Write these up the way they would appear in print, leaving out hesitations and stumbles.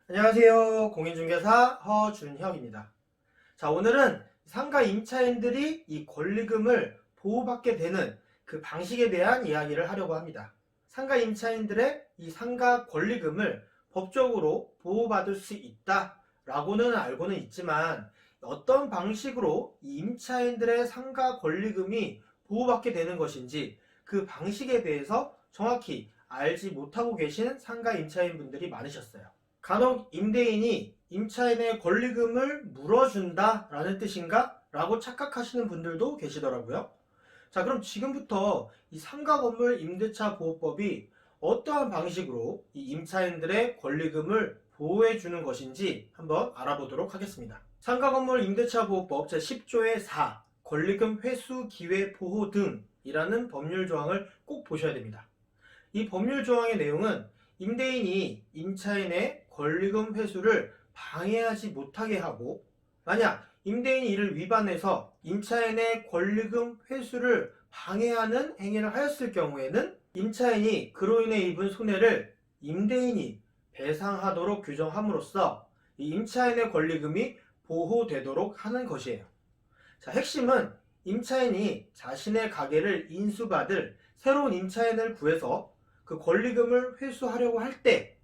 안녕하세요. 공인중개사 허준혁입니다. 자, 오늘은 상가 임차인들이 이 권리금을 보호받게 되는 그 방식에 대한 이야기를 하려고 합니다. 상가 임차인들의 이 상가 권리금을 법적으로 보호받을 수 있다라고는 알고는 있지만 어떤 방식으로 이 임차인들의 상가 권리금이 보호받게 되는 것인지 그 방식에 대해서 정확히 알지 못하고 계신 상가 임차인분들이 많으셨어요. 간혹 임대인이 임차인의 권리금을 물어준다 라는 뜻인가? 라고 착각하시는 분들도 계시더라고요. 자, 그럼 지금부터 이 상가건물 임대차 보호법이 어떠한 방식으로 이 임차인들의 권리금을 보호해 주는 것인지 한번 알아보도록 하겠습니다. 상가건물 임대차 보호법 제10조의 4 권리금 회수 기회 보호 등이라는 법률 조항을 꼭 보셔야 됩니다. 이 법률 조항의 내용은 임대인이 임차인의 권리금 회수를 방해하지 못하게 하고, 만약 임대인이 이를 위반해서 임차인의 권리금 회수를 방해하는 행위를 하였을 경우에는 임차인이 그로 인해 입은 손해를 임대인이 배상하도록 규정함으로써 이 임차인의 권리금이 보호되도록 하는 것이에요. 자, 핵심은 임차인이 자신의 가게를 인수받을 새로운 임차인을 구해서 그 권리금을 회수하려고 할 때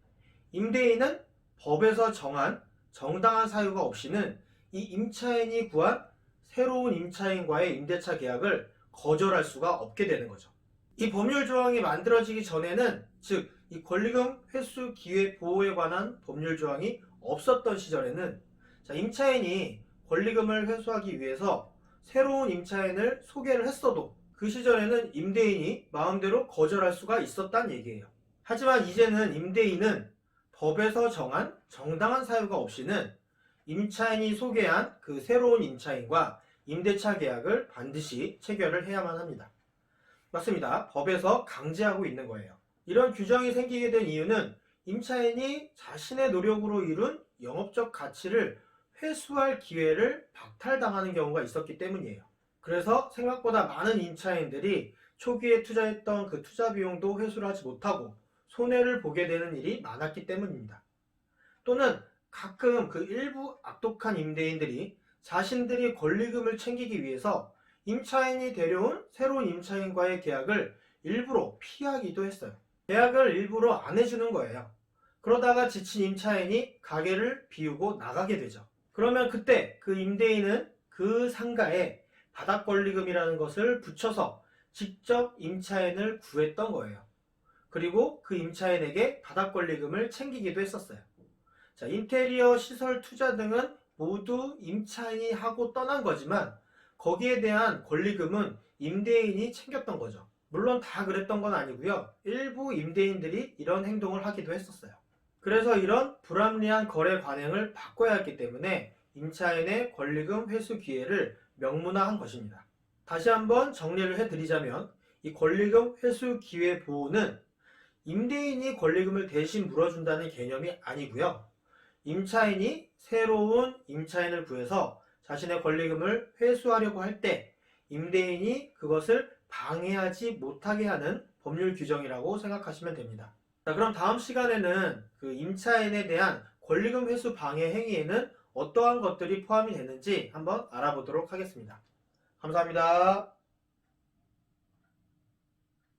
임대인은 법에서 정한 정당한 사유가 없이는 이 임차인이 구한 새로운 임차인과의 임대차 계약을 거절할 수가 없게 되는 거죠. 이 법률 조항이 만들어지기 전에는, 즉 이 권리금 회수 기회 보호에 관한 법률 조항이 없었던 시절에는 임차인이 권리금을 회수하기 위해서 새로운 임차인을 소개를 했어도 그 시절에는 임대인이 마음대로 거절할 수가 있었단 얘기예요. 하지만 이제는 임대인은 법에서 정한 정당한 사유가 없이는 임차인이 소개한 그 새로운 임차인과 임대차 계약을 반드시 체결을 해야만 합니다. 맞습니다. 법에서 강제하고 있는 거예요. 이런 규정이 생기게 된 이유는 임차인이 자신의 노력으로 이룬 영업적 가치를 회수할 기회를 박탈당하는 경우가 있었기 때문이에요. 그래서 생각보다 많은 임차인들이 초기에 투자했던 그 투자 비용도 회수를 하지 못하고 손해를 보게 되는 일이 많았기 때문입니다. 또는 가끔 그 일부 악독한 임대인들이 자신들이 권리금을 챙기기 위해서 임차인이 데려온 새로운 임차인과의 계약을 일부러 피하기도 했어요. 계약을 일부러 안 해주는 거예요. 그러다가 지친 임차인이 가게를 비우고 나가게 되죠. 그러면 그때 그 임대인은 그 상가에 바닥권리금이라는 것을 붙여서 직접 임차인을 구했던 거예요. 그리고 그 임차인에게 바닥권리금을 챙기기도 했었어요. 자, 인테리어 시설 투자 등은 모두 임차인이 하고 떠난 거지만 거기에 대한 권리금은 임대인이 챙겼던 거죠. 물론 다 그랬던 건 아니고요. 일부 임대인들이 이런 행동을 하기도 했었어요. 그래서 이런 불합리한 거래 관행을 바꿔야 했기 때문에 임차인의 권리금 회수 기회를 명문화한 것입니다. 다시 한번 정리를 해드리자면 이 권리금 회수 기회 보호는 임대인이 권리금을 대신 물어준다는 개념이 아니고요. 임차인이 새로운 임차인을 구해서 자신의 권리금을 회수하려고 할 때 임대인이 그것을 방해하지 못하게 하는 법률 규정이라고 생각하시면 됩니다. 자, 그럼 다음 시간에는 그 임차인에 대한 권리금 회수 방해 행위에는 어떠한 것들이 포함이 되는지 한번 알아보도록 하겠습니다. 감사합니다.